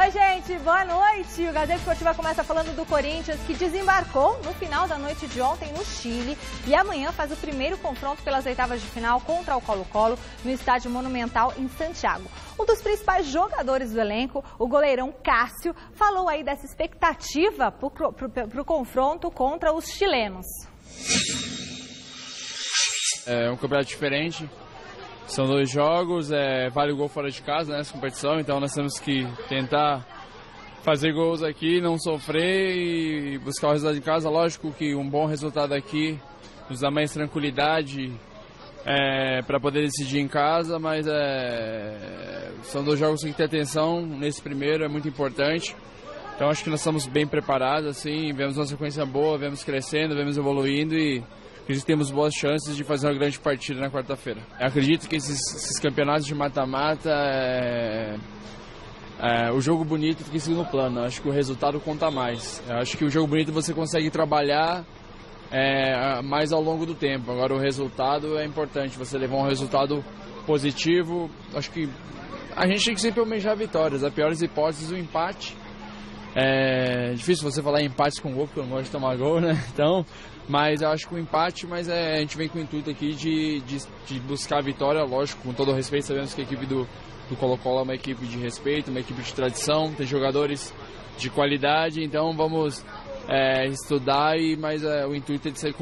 Oi, gente, boa noite. O Gazeta Esportiva começa falando do Corinthians, que desembarcou no final da noite de ontem no Chile e amanhã faz o primeiro confronto pelas oitavas de final contra o Colo-Colo no Estádio Monumental em Santiago. Um dos principais jogadores do elenco, o goleirão Cássio, falou aí dessa expectativa para o confronto contra os chilenos. É um campeonato diferente. São 2 jogos, vale o gol fora de casa, né, nessa competição, então nós temos que tentar fazer gols aqui, não sofrer e buscar o resultado em casa. Lógico que um bom resultado aqui nos dá mais tranquilidade para poder decidir em casa, mas são 2 jogos que tem que ter atenção. Nesse primeiro é muito importante, então acho que nós estamos bem preparados, assim, vemos uma sequência boa, vemos crescendo, vemos evoluindo e temos boas chances de fazer uma grande partida na quarta-feira. Acredito que esses campeonatos de mata-mata, o jogo bonito fica em segundo plano. Acho que o resultado conta mais. Acho que o jogo bonito você consegue trabalhar mais ao longo do tempo. Agora o resultado é importante, você levar um resultado positivo. Acho que a gente tem que sempre almejar vitórias. A piores hipóteses, o empate. É difícil você falar em empates com gol, porque eu não gosto de tomar gol, né? Então, mas eu acho que o empate, a gente vem com o intuito aqui de buscar a vitória, lógico, com todo o respeito. Sabemos que a equipe do Colo-Colo é uma equipe de respeito, uma equipe de tradição, tem jogadores de qualidade, então vamos estudar, mas o intuito é de sair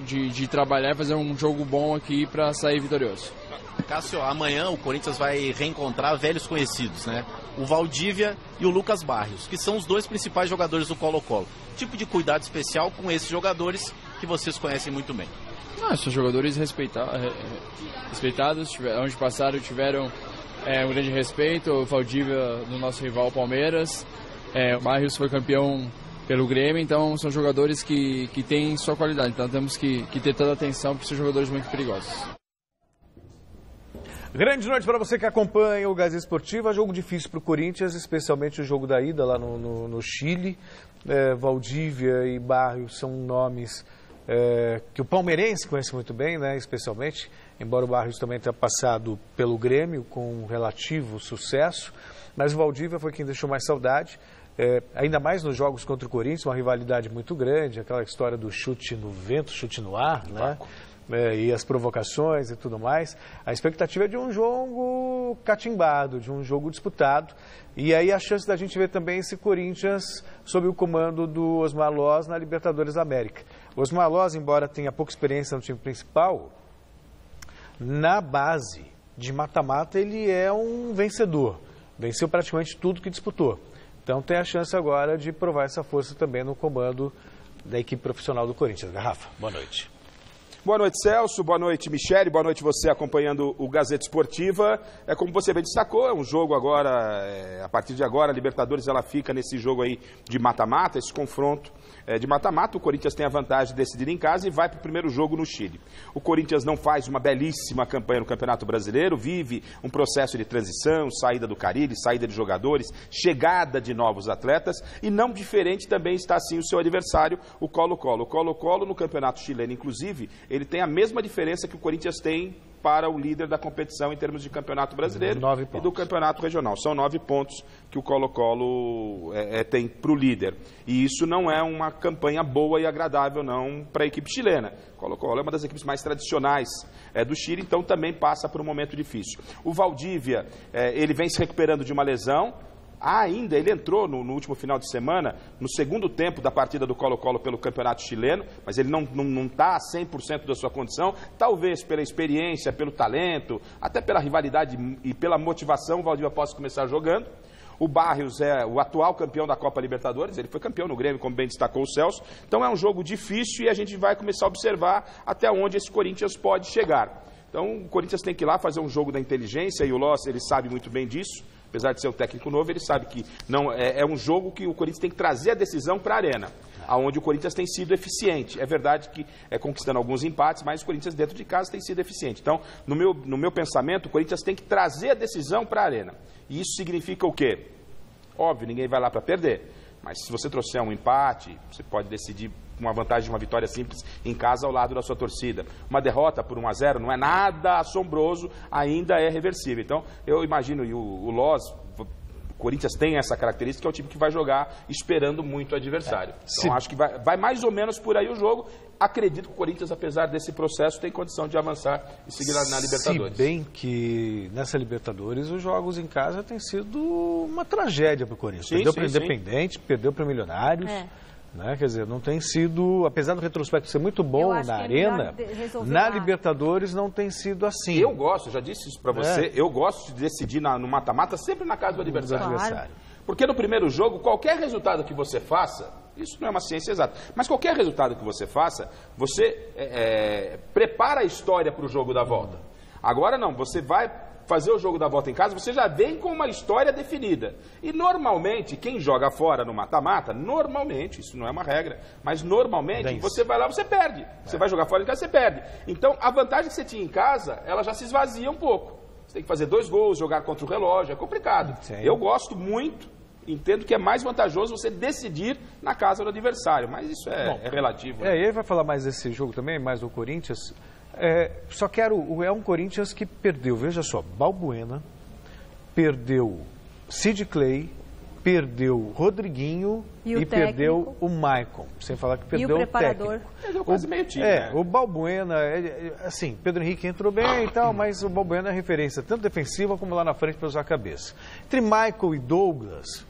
de trabalhar e fazer um jogo bom aqui para sair vitorioso. Cássio, amanhã o Corinthians vai reencontrar velhos conhecidos, né? O Valdívia e o Lucas Barrios, que são os 2 principais jogadores do Colo-Colo. Tipo de cuidado especial com esses jogadores que vocês conhecem muito bem. São jogadores respeitados, onde passaram tiveram um grande respeito. O Valdívia do nosso rival Palmeiras, o Barrios foi campeão pelo Grêmio, então são jogadores que têm sua qualidade, então temos que ter toda a atenção para ser jogadores muito perigosos. Grande noite para você que acompanha o Gazeta Esportiva. Jogo difícil para o Corinthians, especialmente o jogo da ida lá no Chile. Valdívia e Barrios são nomes que o palmeirense conhece muito bem, né, especialmente, embora o Barrios também tenha passado pelo Grêmio com um relativo sucesso, mas o Valdívia foi quem deixou mais saudade, ainda mais nos jogos contra o Corinthians, uma rivalidade muito grande, aquela história do chute no vento, chute no ar, né? E as provocações e tudo mais. A expectativa é de um jogo catimbado, de um jogo disputado. E aí a chance da gente ver também esse Corinthians sob o comando do Osmar Loz na Libertadores da América. O Osmar Loz, embora tenha pouca experiência no time principal, na base de mata-mata ele é um vencedor. Venceu praticamente tudo que disputou. Então tem a chance agora de provar essa força também no comando da equipe profissional do Corinthians. Rafa, boa noite. Boa noite, Celso. Boa noite, Michele. Boa noite você acompanhando o Gazeta Esportiva. Como você bem destacou, é um jogo agora, a partir de agora, a Libertadores ela fica nesse jogo aí de mata-mata, esse confronto de mata-mata. O Corinthians tem a vantagem de decidir em casa e vai para o primeiro jogo no Chile. O Corinthians não faz uma belíssima campanha no Campeonato Brasileiro, vive um processo de transição, saída do Carille, saída de jogadores, chegada de novos atletas e não diferente também está assim o seu adversário, o Colo-Colo. O Colo-Colo no Campeonato Chileno, inclusive, ele tem a mesma diferença que o Corinthians tem para o líder da competição em termos de Campeonato Brasileiro e do Campeonato Regional. São 9 pontos que o Colo-Colo tem para o líder. E isso não é uma campanha boa e agradável não para a equipe chilena. O Colo-Colo é uma das equipes mais tradicionais do Chile, então também passa por um momento difícil. O Valdívia, ele vem se recuperando de uma lesão. Ainda, ele entrou no último final de semana, no segundo tempo da partida do Colo-Colo pelo Campeonato Chileno, mas ele não está a 100% da sua condição, talvez pela experiência, pelo talento, até pela rivalidade e pela motivação, o Valdívia possa começar jogando. O Barrios é o atual campeão da Copa Libertadores, ele foi campeão no Grêmio, como bem destacou o Celso, então é um jogo difícil e a gente vai começar a observar até onde esse Corinthians pode chegar. Então o Corinthians tem que ir lá fazer um jogo da inteligência e o Loss, ele sabe muito bem disso. Apesar de ser um técnico novo, ele sabe que não é um jogo que o Corinthians tem que trazer a decisão para a arena, onde o Corinthians tem sido eficiente. É verdade que conquistando alguns empates, mas o Corinthians dentro de casa tem sido eficiente. Então, no meu pensamento, o Corinthians tem que trazer a decisão para a arena. E isso significa o quê? Óbvio, ninguém vai lá para perder. Mas se você trouxer um empate, você pode decidir uma vantagem de uma vitória simples em casa ao lado da sua torcida. Uma derrota por 1-0 não é nada assombroso, ainda é reversível. Então, eu imagino, e o Loz Corinthians tem essa característica, que é o time que vai jogar esperando muito o adversário. Então acho que vai mais ou menos por aí o jogo. Acredito que o Corinthians, apesar desse processo, tem condição de avançar e seguir na Libertadores. Se bem que nessa Libertadores os jogos em casa têm sido uma tragédia para o Corinthians. Perdeu para o Independente, perdeu para o Milionários. Né? Quer dizer, não tem sido, apesar do retrospecto ser muito bom na Arena, na Libertadores não tem sido assim. Eu gosto, já disse isso para você, eu gosto de decidir no mata-mata sempre na casa do adversário. Claro. Porque no primeiro jogo, qualquer resultado que você faça, isso não é uma ciência exata, mas qualquer resultado que você faça, você prepara a história para o jogo da volta. Agora não, você vai fazer o jogo da volta em casa, você já vem com uma história definida. E normalmente, quem joga fora no mata-mata, normalmente, isso não é uma regra, mas normalmente você vai lá, você perde. Você vai jogar fora em casa, você perde. Então, a vantagem que você tinha em casa, ela já se esvazia um pouco. Você tem que fazer 2 gols, jogar contra o relógio, é complicado. Eu gosto muito, entendo que é mais vantajoso você decidir na casa do adversário, mas isso é relativo. Né? E aí vai falar mais desse jogo também, mais do Corinthians. Só quero, é um Corinthians que perdeu, veja só, Balbuena, perdeu Sid Clay, perdeu Rodriguinho e perdeu o Maicon, sem falar que perdeu o técnico. Perdeu quase meio time, O Balbuena, assim, Pedro Henrique entrou bem e tal, mas o Balbuena é referência tanto defensiva como lá na frente para usar a cabeça. Entre Michael e Douglas,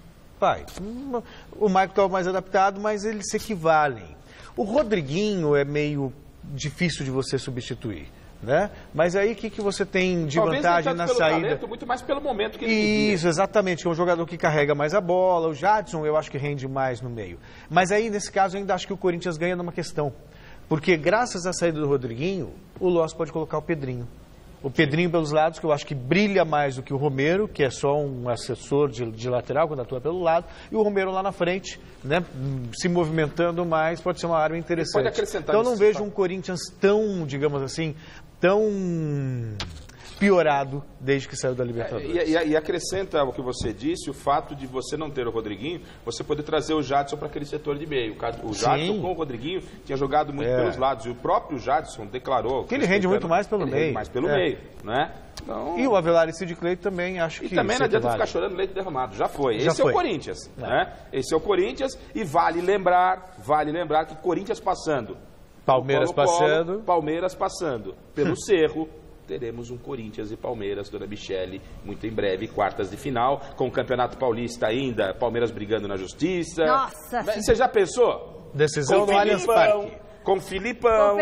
o Michael estava mais adaptado, mas eles se equivalem. O Rodriguinho é meio difícil de você substituir, né? Mas aí o que você tem de vantagem na saída? Talento, muito mais pelo momento que ele vivia. Isso, exatamente, é um jogador que carrega mais a bola, o Jadson eu acho que rende mais no meio. Mas aí, nesse caso, eu ainda acho que o Corinthians ganha numa questão, porque graças à saída do Rodriguinho, o Loss pode colocar o Pedrinho. O Pedrinho pelos lados, que eu acho que brilha mais do que o Romero, que é só um assessor de lateral quando atua pelo lado, e o Romero lá na frente, né, se movimentando mais, pode ser uma arma interessante. Pode acrescentar. Então eu não vejo um Corinthians tão, digamos assim, tão piorado desde que saiu da Libertadores. E acrescenta o que você disse, o fato de você não ter o Rodriguinho, você poder trazer o Jadson para aquele setor de meio. O Jadson com o Rodriguinho tinha jogado muito pelos lados, e o próprio Jadson declarou que ele rende muito mais pelo meio. Rende mais pelo meio, né? Então, e o Avelar e Sid Clay também acho que... E também não adianta ficar chorando leite derramado, já foi. Esse é o Corinthians, né? Esse é o Corinthians, e vale lembrar que Corinthians passando, Palmeiras passando pelo Cerro, teremos um Corinthians e Palmeiras, Dona Michele, muito em breve, quartas de final, com o Campeonato Paulista ainda, Palmeiras brigando na Justiça. Nossa! Você já pensou? Decisão no Allianz Parque. Com Filipão.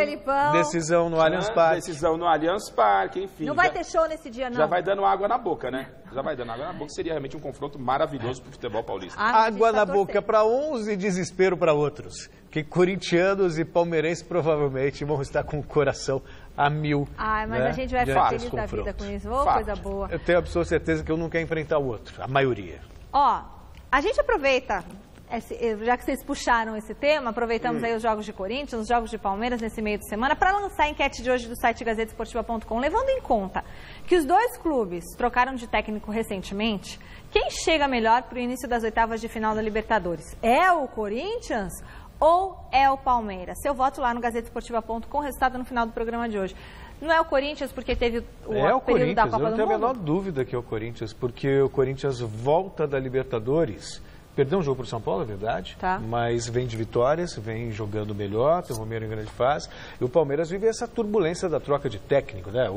Decisão no Allianz Parque. Decisão no Allianz Parque, enfim. Não vai ter show nesse dia, não. Já vai dando água na boca, né? Já vai dando água na boca. Seria realmente um confronto maravilhoso para o futebol paulista. Água na boca para uns e desespero para outros. Porque corintianos e palmeirenses provavelmente vão estar com o coração a mil. Mas a gente vai ficar feliz da vida com isso. Coisa boa. Eu tenho absoluta certeza que eu não quero enfrentar o outro, a maioria. A gente aproveita... Já que vocês puxaram esse tema, aproveitamos aí os jogos de Corinthians, os jogos de Palmeiras nesse meio de semana, para lançar a enquete de hoje do site gazetesportiva.com, levando em conta que os dois clubes trocaram de técnico recentemente. Quem chega melhor para o início das oitavas de final da Libertadores? É o Corinthians ou é o Palmeiras? Seu voto lá no gazetesportiva.com, resultado no final do programa de hoje. Não é o Corinthians porque teve o período da Copa do Mundo? Eu não tenho a menor dúvida que é o Corinthians, porque o Corinthians volta da Libertadores. Perdeu um jogo para o São Paulo, é verdade, mas vem de vitórias, vem jogando melhor, tem o Romero em grande fase. E o Palmeiras vive essa turbulência da troca de técnico, né?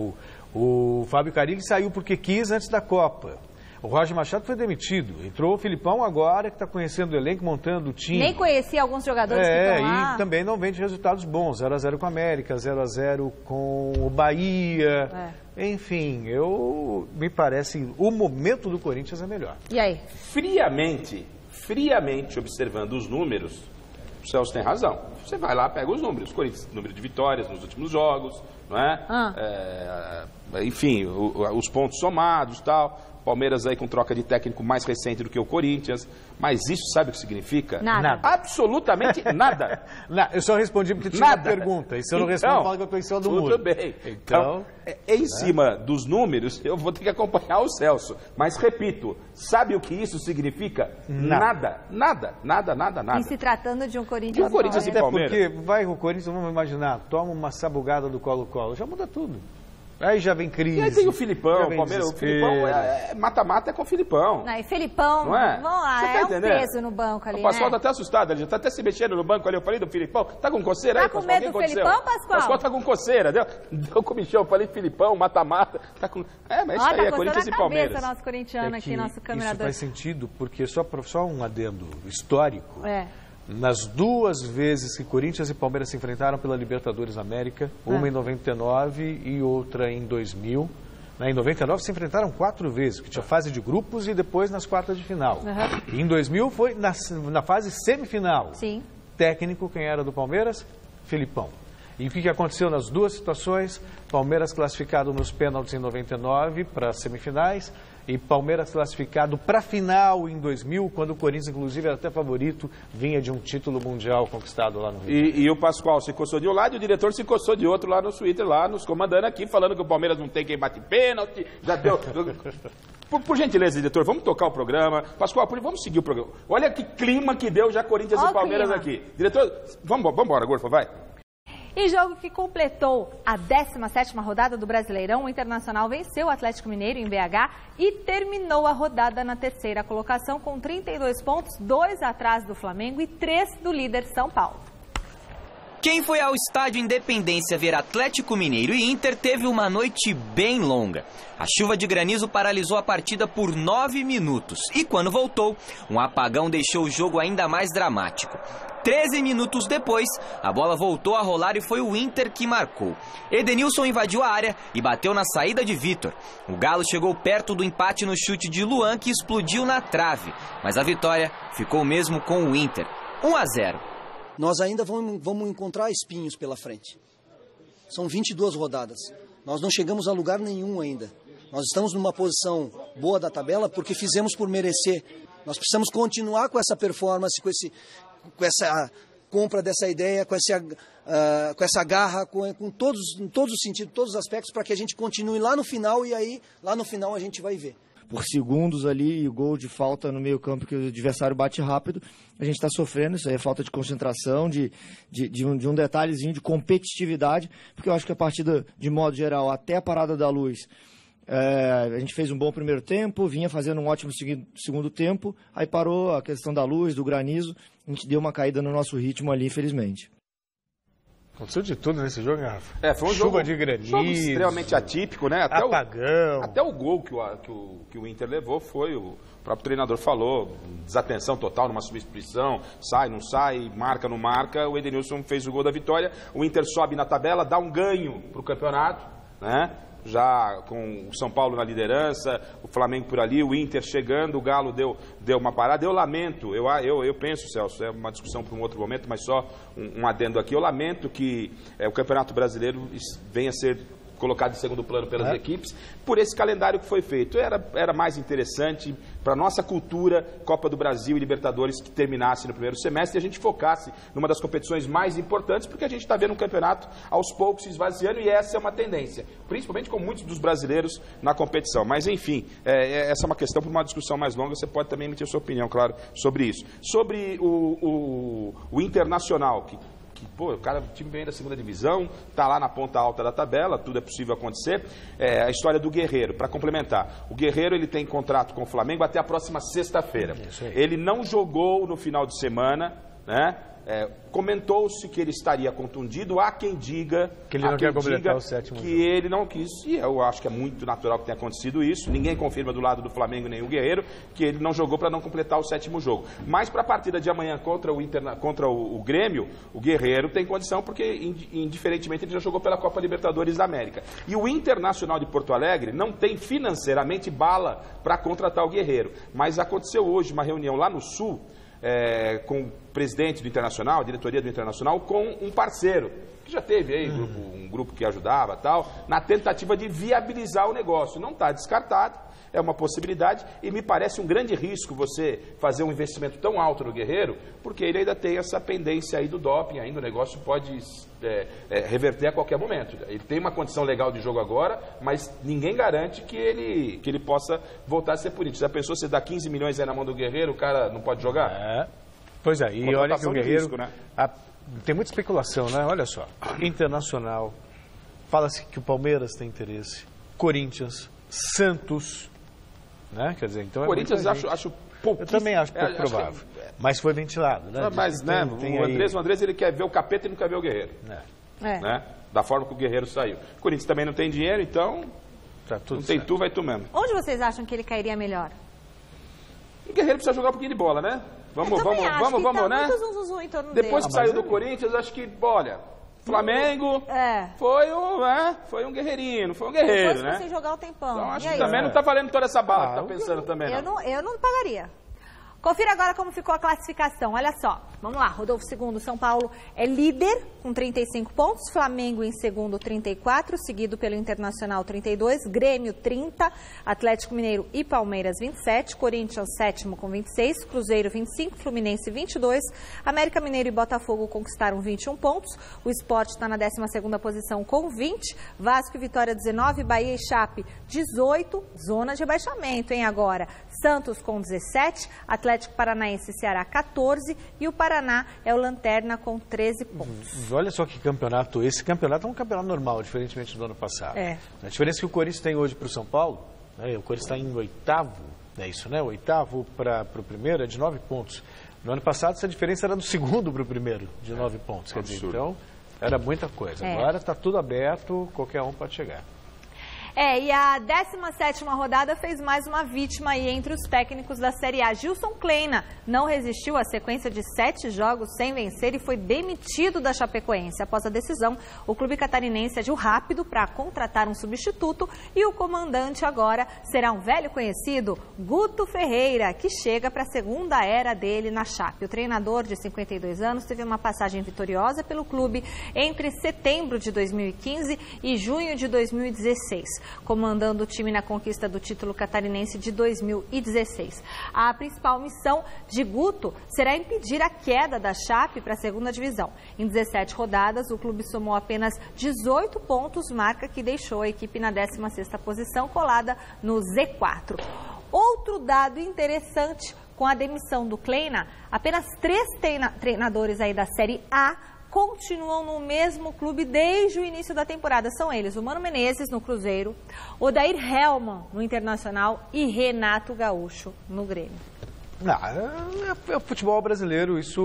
O Fábio Carille saiu porque quis antes da Copa. O Roger Machado foi demitido. Entrou o Filipão agora, que está conhecendo o elenco, montando o time. Nem conhecia alguns jogadores que estão lá. E também não vem de resultados bons. 0-0 com a América, 0-0 com o Bahia. Enfim, me parece o momento do Corinthians é melhor. E aí? Friamente observando os números, o Celso tem razão. Você vai lá, pega os números. Corinthians, número de vitórias nos últimos jogos, não é? Enfim, os pontos somados e tal. Palmeiras aí com troca de técnico mais recente do que o Corinthians. Mas isso sabe o que significa? Nada. Absolutamente nada. Eu só respondi porque tinha uma pergunta. E se eu não respondo, fala que eu estou em cima do muro. Tudo bem. Então, em cima dos números, eu vou ter que acompanhar o Celso. Mas, repito, sabe o que isso significa? Nada. E se tratando de um Corinthians e Palmeiras? Porque vai o Corinthians, vamos imaginar, toma uma sabugada do Colo-Colo, já muda tudo. Aí já vem crise. E aí tem o Filipão, o Palmeiras, o Filipão mata-mata é com o Filipão. Não, e Filipão, não é? Vamos lá, Tá um entendendo? peso no banco ali, O Pascoal né? tá até assustado, ele já tá até se mexendo no banco ali, eu falei do Filipão. Tá com coceira aí, Tá com Pascoal? medo O que do aconteceu? Filipão, Pascoal? Pascoal tá com coceira, deu comichão, eu falei Filipão, mata-mata. Tá com... mas isso Ó, aí tá é Corinthians e coçando a Palmeiras. cabeça, nosso corintiano aqui, nosso Isso caminhador. faz sentido, porque só um adendo histórico. É. Nas 2 vezes que Corinthians e Palmeiras se enfrentaram pela Libertadores América, uma em 99 e outra em 2000. Em 99 se enfrentaram 4 vezes, que tinha fase de grupos e depois nas quartas de final. E em 2000 foi na fase semifinal. Sim. Técnico, quem era do Palmeiras? Filipão. E o que aconteceu nas 2 situações? Palmeiras classificado nos pênaltis em 99 para as semifinais e Palmeiras classificado para a final em 2000, quando o Corinthians, inclusive, era até favorito, vinha de um título mundial conquistado lá no Rio. E o Pascoal se encostou de um lado e o diretor se encostou de outro lá no Twitter, lá nos comandando aqui, falando que o Palmeiras não tem quem bate pênalti, já deu... Por gentileza, diretor, vamos tocar o programa. Pascoal, vamos seguir o programa. Olha que clima que deu já Corinthians e Palmeiras aqui. Diretor, vamos embora, Gorfa, vai. Em jogo que completou a 17ª rodada do Brasileirão, o Internacional venceu o Atlético Mineiro em BH e terminou a rodada na 3ª colocação com 32 pontos, 2 atrás do Flamengo e 3 do líder São Paulo. Quem foi ao estádio Independência ver Atlético Mineiro e Inter teve uma noite bem longa. A chuva de granizo paralisou a partida por 9 minutos e quando voltou, um apagão deixou o jogo ainda mais dramático. 13 minutos depois, a bola voltou a rolar e foi o Inter que marcou. Edenilson invadiu a área e bateu na saída de Vitor. O Galo chegou perto do empate no chute de Luan, que explodiu na trave. Mas a vitória ficou mesmo com o Inter. 1-0. Nós ainda vamos encontrar espinhos pela frente. São 22 rodadas. Nós não chegamos a lugar nenhum ainda. Nós estamos numa posição boa da tabela porque fizemos por merecer. Nós precisamos continuar com essa performance, com essa compra dessa ideia, com essa garra, em todos os sentidos, todos os aspectos, para que a gente continue lá no final e aí, lá no final, a gente vai ver. Por segundos ali, o gol de falta no meio campo que o adversário bate rápido, a gente está sofrendo, isso aí é falta de concentração, de um detalhezinho de competitividade, porque eu acho que a partida, de modo geral, até a parada da luz, a gente fez um bom primeiro tempo, vinha fazendo um ótimo segundo tempo, aí parou a questão da luz, do granizo, a gente deu uma caída no nosso ritmo ali, infelizmente. Aconteceu de tudo nesse jogo, Rafa. Foi um chuva de granizo, jogo extremamente atípico, né? Apagão. Até o gol que o Inter levou foi, o próprio treinador falou, desatenção total numa substituição, sai, não sai, marca, não marca. O Edenilson fez o gol da vitória, o Inter sobe na tabela, dá um ganho para o campeonato, né? Já com o São Paulo na liderança, o Flamengo por ali, o Inter chegando, o Galo deu uma parada. Eu lamento, eu penso, Celso, é uma discussão para um outro momento, mas só um adendo aqui. Eu lamento que o Campeonato Brasileiro venha a ser colocado em segundo plano pelas equipes, por esse calendário que foi feito. Era mais interessante para a nossa cultura, Copa do Brasil e Libertadores, que terminasse no primeiro semestre e a gente focasse numa das competições mais importantes, porque a gente está vendo um campeonato aos poucos se esvaziando e essa é uma tendência, principalmente com muitos dos brasileiros na competição. Mas, enfim, essa é uma questão para uma discussão mais longa, você pode também emitir a sua opinião, claro, sobre isso. Sobre o Internacional, o time vem da segunda divisão, está lá na ponta alta da tabela, tudo é possível acontecer. A história do Guerreiro, para complementar. O Guerreiro ele tem contrato com o Flamengo até a próxima sexta-feira. Ele não jogou no final de semana, né? Comentou-se que ele estaria contundido, há quem diga que ele não quer completar o sétimo que jogo. Ele não quis, e eu acho que é muito natural que tenha acontecido isso. Ninguém confirma do lado do Flamengo nem o Guerreiro que ele não jogou para não completar o sétimo jogo. Mas para a partida de amanhã contra o Grêmio, o Guerreiro tem condição porque indiferentemente ele já jogou pela Copa Libertadores da América. E o Internacional de Porto Alegre não tem financeiramente bala para contratar o Guerreiro. Mas aconteceu hoje uma reunião lá no Sul, com o presidente do Internacional, a diretoria do Internacional, com um parceiro, que já teve aí um grupo que ajudava tal, na tentativa de viabilizar o negócio. Não está descartado, é uma possibilidade e me parece um grande risco você fazer um investimento tão alto no Guerreiro, porque ele ainda tem essa pendência aí do doping, ainda o negócio pode reverter a qualquer momento. Ele tem uma condição legal de jogo agora, mas ninguém garante que ele possa voltar a ser punido. Já pensou se dá 15 milhões aí na mão do Guerreiro, o cara não pode jogar? Pois é, e olha que o Guerreiro... Risco, né? Tem muita especulação, né? Olha só, Internacional, Fala-se que o Palmeiras tem interesse, Corinthians, Santos, né? Quer dizer, então Corinthians acho pouquíssimo. Eu também acho pouco provável. Mas foi ventilado, né? Mas, né, o Andrés ele quer ver o capeta e não quer ver o Guerreiro. Né? Da forma que o Guerreiro saiu. O Corinthians também não tem dinheiro, então tá tudo não tem certo. tu, vai tu mesmo. Onde vocês acham que ele cairia melhor? O Guerreiro precisa jogar um pouquinho de bola, né? Vamos, né? Depois que saiu do Corinthians, acho que, olha, Flamengo foi um guerreirinho, não foi um guerreiro, depois né? Sem jogar o tempão. Então acho que também não tá valendo toda essa bala que tá pensando também, não. Eu não pagaria. Confira agora como ficou a classificação. Olha só, vamos lá. Rodolfo II, São Paulo é líder com 35 pontos. Flamengo em segundo, 34, seguido pelo Internacional, 32. Grêmio, 30. Atlético Mineiro e Palmeiras, 27. Corinthians, sétimo com 26. Cruzeiro, 25. Fluminense, 22. América Mineiro e Botafogo conquistaram 21 pontos. O Sport está na 12ª posição com 20. Vasco e Vitória, 19. Bahia e Chape, 18. Zona de rebaixamento, hein, agora. Santos com 17. Atlético Paranaense e Ceará, 14. E o Paraná é o lanterna com 13 pontos. Olha só que campeonato. Esse campeonato é um campeonato normal, diferentemente do ano passado. A diferença que o Corinthians tem hoje para o São Paulo, né, o Corinthians está em oitavo, é isso, né? O oitavo para o primeiro é de 9 pontos. No ano passado, essa diferença era do segundo para o primeiro, de 9 pontos. Quer dizer, então, era muita coisa. Agora está tudo aberto, qualquer um pode chegar. E a 17ª rodada fez mais uma vítima aí entre os técnicos da Série A. Gilson Kleina não resistiu à sequência de 7 jogos sem vencer e foi demitido da Chapecoense. Após a decisão, o clube catarinense agiu rápido para contratar um substituto e o comandante agora será um velho conhecido, Guto Ferreira, que chega para a segunda era dele na Chape. O treinador de 52 anos teve uma passagem vitoriosa pelo clube entre setembro de 2015 e junho de 2016. Comandando o time na conquista do título catarinense de 2016. A principal missão de Guto será impedir a queda da Chape para a segunda divisão. Em 17 rodadas, o clube somou apenas 18 pontos, marca que deixou a equipe na 16ª posição, colada no Z4. Outro dado interessante, com a demissão do Kleina, apenas 3 treinadores aí da Série A continuam no mesmo clube desde o início da temporada. São eles, o Mano Menezes, no Cruzeiro, Odair Hellmann, no Internacional, e Renato Gaúcho, no Grêmio. É o futebol brasileiro, isso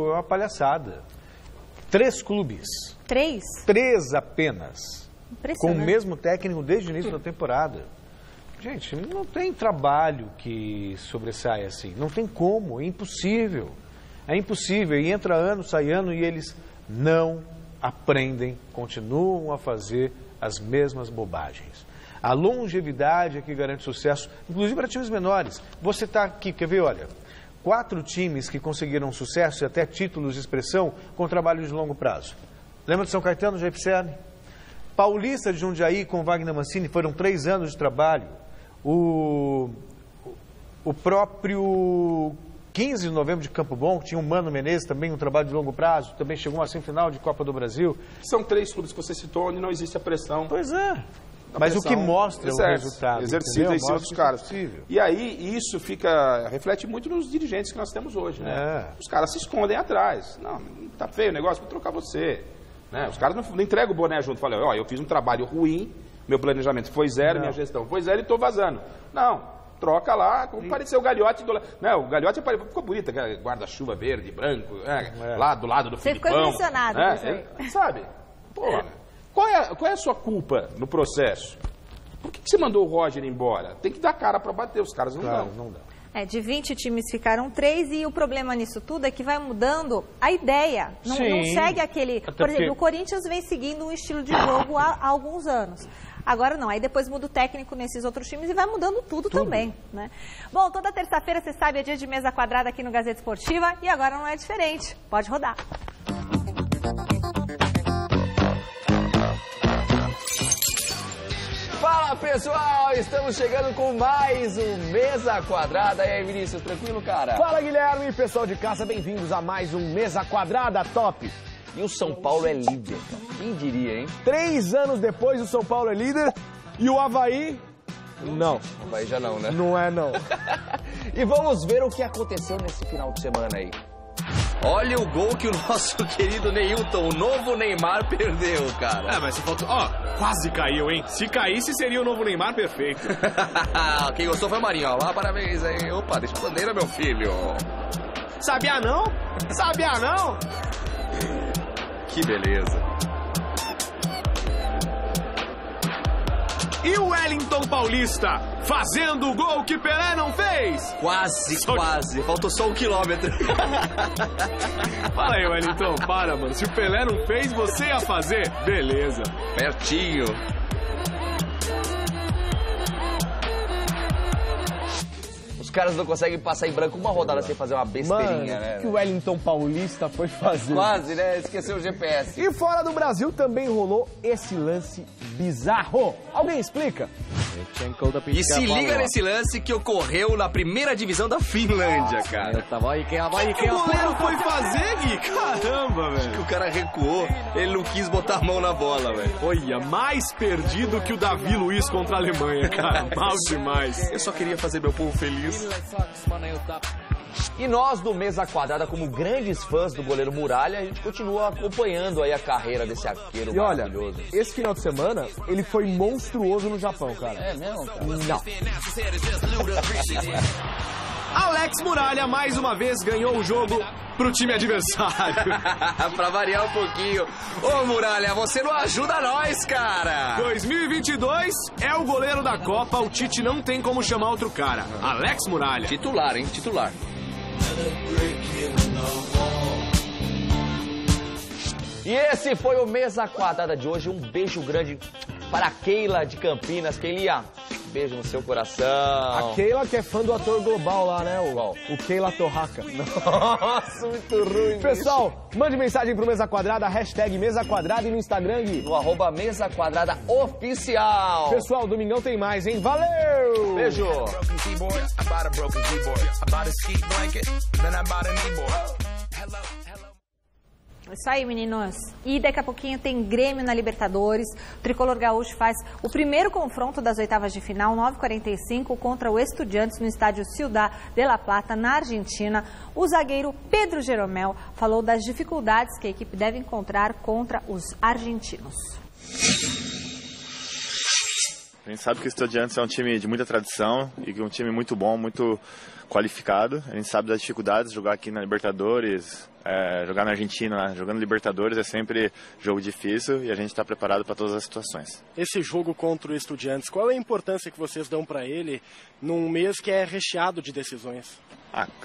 é uma palhaçada. 3 clubes. 3? 3 apenas. Com o mesmo técnico desde o início da temporada. Gente, não tem trabalho que sobressaia assim. Não tem como, é impossível. É impossível. E entra ano, sai ano e eles não aprendem, continuam a fazer as mesmas bobagens. A longevidade é que garante sucesso, inclusive para times menores. Você está aqui, quer ver, olha, 4 times que conseguiram sucesso e até títulos de expressão com trabalho de longo prazo. Lembra de São Caetano, Jair Pisserni? Paulista de Jundiaí com Wagner Mancini, foram 3 anos de trabalho. O próprio 15 de novembro de Campo Bom, que tinha o Mano Menezes, também um trabalho de longo prazo, também chegou a semifinal de Copa do Brasil. São 3 clubes que você citou onde não existe a pressão. Pois é. Mas o que mostra o resultado. Exercício em cima dos caras. E aí isso reflete muito nos dirigentes que nós temos hoje, né? Os caras se escondem atrás. Não, tá feio o negócio, vou trocar você. Né? Os caras não entregam o boné junto. Falam, ó, eu fiz um trabalho ruim, meu planejamento foi 0, minha gestão foi 0 e estou vazando. Não. Troca lá, como pareceu o Gagliotti. O Gagliotti ficou bonito, guarda-chuva verde, branco, lá do lado do Filipão. Você ficou impressionado com isso aí. Sabe? Porra, qual é a sua culpa no processo? Por que você mandou o Roger embora? Tem que dar cara para bater, os caras não dão. De 20 times ficaram 3 e o problema nisso tudo é que vai mudando a ideia. Não segue aquele... Por exemplo, o Corinthians vem seguindo um estilo de jogo há alguns anos. Agora não, aí depois muda o técnico nesses outros times e vai mudando tudo também, né? Bom, toda terça-feira, você sabe, é dia de mesa quadrada aqui no Gazeta Esportiva e agora não é diferente. Pode rodar. Fala pessoal, estamos chegando com mais um Mesa Quadrada. E aí Vinícius, tranquilo, cara? Fala Guilherme e pessoal de casa, bem-vindos a mais um Mesa Quadrada top. E o São Paulo é líder, quem diria, hein? 3 anos depois o São Paulo é líder e o Avaí... Não. O Avaí já não, né? Não é não. E vamos ver o que aconteceu nesse final de semana aí. Olha o gol que o nosso querido Neilton, o novo Neymar, perdeu, cara. Mas se faltou... quase caiu, hein? Se caísse, seria o novo Neymar perfeito. Quem gostou foi o Marinho, ó. Parabéns aí. Opa, deixa a bandeira, meu filho. Sabia não? Sabia não? Que beleza. E o Wellington Paulista, fazendo o gol que Pelé não fez? Quase. Faltou só 1 quilômetro. Fala aí, Wellington, para, mano. Se o Pelé não fez, você ia fazer? Beleza. Pertinho. Os caras não conseguem passar em branco uma rodada sem fazer uma besteirinha, né? O que o Wellington Paulista foi fazer? Quase, né? Esqueceu o GPS. E fora do Brasil também rolou esse lance bizarro. Alguém explica? E se liga nesse lance que ocorreu na primeira divisão da Finlândia, cara. O que o goleiro foi fazer, Gui? Caramba, velho. Que o cara recuou, ele não quis botar a mão na bola, velho. Olha, mais perdido que o Davi Luiz contra a Alemanha, cara. Mal demais. Eu só queria fazer meu povo feliz. E nós do Mesa Quadrada, como grandes fãs do goleiro Muralha, a gente continua acompanhando aí a carreira desse arqueiro maravilhoso. E olha, esse final de semana, ele foi monstruoso no Japão, cara. É mesmo, cara? Não. Alex Muralha, mais uma vez, ganhou o jogo pro time adversário. Pra variar um pouquinho. Ô, Muralha, você não ajuda nós, cara. 2022 é o goleiro da Copa, o Tite não tem como chamar outro cara. Alex Muralha. Titular, hein? Titular. E esse foi o Mesa Quadrada de hoje. Um beijo grande para a Keila de Campinas. Keilinha, beijo no seu coração. A Keila que é fã do ator global lá, né? O Keila Torraca. Nossa, muito ruim. Pessoal, mande mensagem pro Mesa Quadrada, hashtag Mesa Quadrada e no Instagram, Gui. No @Mesa Quadrada Oficial. Pessoal, domingão tem mais, hein? Valeu! Beijo! Isso aí, meninos. E daqui a pouquinho tem Grêmio na Libertadores. O Tricolor Gaúcho faz o primeiro confronto das oitavas de final, 9h45, contra o Estudiantes no estádio Ciudad de La Plata, na Argentina. O zagueiro Pedro Jeromel falou das dificuldades que a equipe deve encontrar contra os argentinos. A gente sabe que o Estudiantes é um time de muita tradição e um time muito bom, muito qualificado. A gente sabe das dificuldades de jogar aqui na Libertadores, jogar na Argentina, jogando Libertadores é sempre jogo difícil e a gente está preparado para todas as situações. Esse jogo contra o Estudiantes, qual é a importância que vocês dão para ele num mês que é recheado de decisões?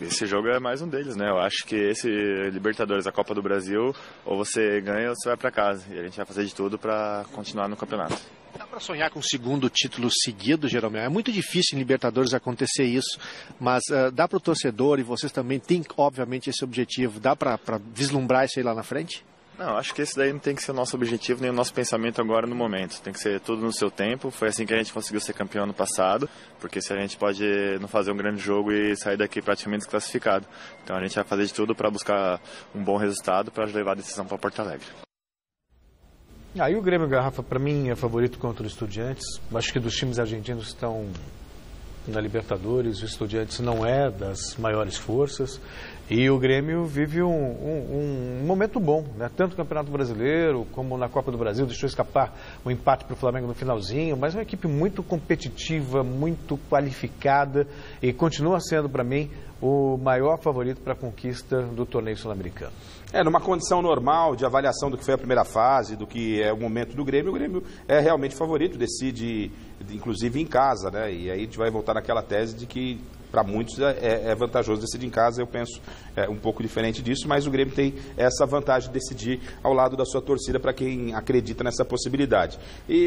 Esse jogo é mais um deles, né? Eu acho que esse Libertadores, a Copa do Brasil, ou você ganha ou você vai para casa. E a gente vai fazer de tudo para continuar no campeonato. Dá para sonhar com um segundo título seguido, Jeromel? É muito difícil em Libertadores acontecer isso, mas dá para o torcedor, e vocês também têm, obviamente, esse objetivo, dá para vislumbrar isso aí lá na frente? Não, acho que esse daí não tem que ser o nosso objetivo, nem o nosso pensamento agora no momento. Tem que ser tudo no seu tempo. Foi assim que a gente conseguiu ser campeão ano passado, porque se a gente pode não fazer um grande jogo e sair daqui praticamente desclassificado. Então a gente vai fazer de tudo para buscar um bom resultado para levar a decisão para Porto Alegre. Aí o Grêmio Garrafa, para mim, é favorito contra o Estudiantes. Acho que dos times argentinos que estão na Libertadores, o Estudiantes não é das maiores forças. E o Grêmio vive um momento bom, né? Tanto no Campeonato Brasileiro como na Copa do Brasil. Deixou escapar um empate para o Flamengo no finalzinho, mas é uma equipe muito competitiva, muito qualificada e continua sendo, para mim, o maior favorito para a conquista do torneio sul-americano. Numa condição normal de avaliação do que foi a primeira fase, do que é o momento do Grêmio, o Grêmio é realmente favorito, decide inclusive em casa, né? E aí a gente vai voltar naquela tese de que para muitos é vantajoso decidir em casa. Eu penso um pouco diferente disso, mas o Grêmio tem essa vantagem de decidir ao lado da sua torcida, para quem acredita nessa possibilidade.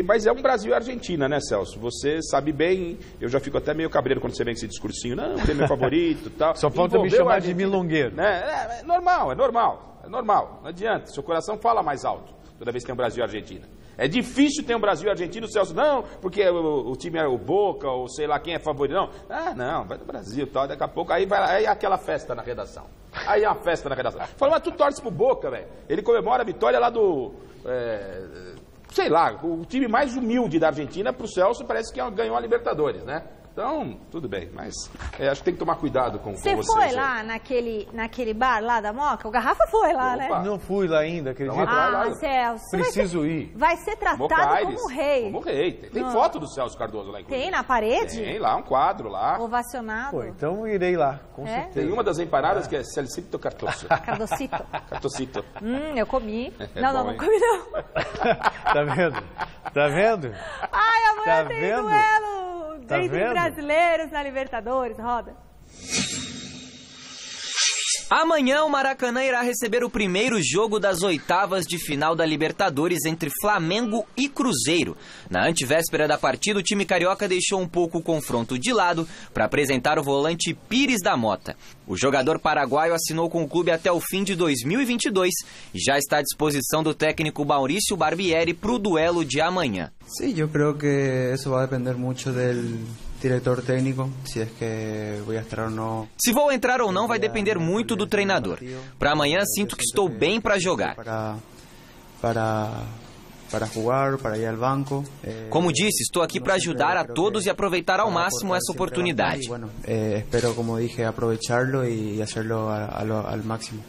Mas é um Brasil e Argentina, né, Celso? Você sabe bem, eu já fico até meio cabreiro quando você vem com esse discursinho, não, o Grêmio é favorito e tal. Só falta me chamar de milongueiro. É normal, não adianta, seu coração fala mais alto toda vez que tem um Brasil e Argentina. É difícil ter um Brasil e Argentina, o Celso, não, porque o time é o Boca, ou sei lá quem é favorito, não. Não, vai do Brasil e tal, daqui a pouco, aí é aquela festa na redação. Aí é uma festa na redação. Fala, mas tu torce pro Boca, velho. Ele comemora a vitória lá do... sei lá, o time mais humilde da Argentina, pro Celso, parece que ganhou a Libertadores, né? Então, tudo bem, mas acho que tem que tomar cuidado com vocês. Você foi lá naquele bar lá da Moca? O Garrafa foi lá, né? Não fui lá ainda, acredita? Celso. Preciso ir. Vai ser tratado como rei. Como rei. Tem foto do Celso Cardoso lá em Curitiba. Tem na parede? Tem lá, um quadro lá. Ovacionado. Pô, então irei lá, com certeza. Tem uma das empanadas que é Celcito Cartoso. Cardocito. Cartocito. Eu comi. Não bom, comi não. Tá vendo? Tá vendo? Ai, amanhã tem duelo entre brasileiros na Libertadores, roda. Amanhã o Maracanã irá receber o primeiro jogo das oitavas de final da Libertadores entre Flamengo e Cruzeiro. Na antevéspera da partida, o time carioca deixou um pouco o confronto de lado para apresentar o volante Pires da Mota. O jogador paraguaio assinou com o clube até o fim de 2022 e já está à disposição do técnico Maurício Barbieri para o duelo de amanhã. Sim, eu creio que isso vai depender muito do diretor técnico, se é que vou entrar ou não. Se vou entrar ou não vai depender muito do treinador. Para amanhã sinto que estou bem para jogar. Para jogar, para ir ao banco. Como disse, estou aqui para ajudar a todos e aproveitar ao máximo essa oportunidade. Espero, como dije, aproveitarlo e fazê-lo ao máximo.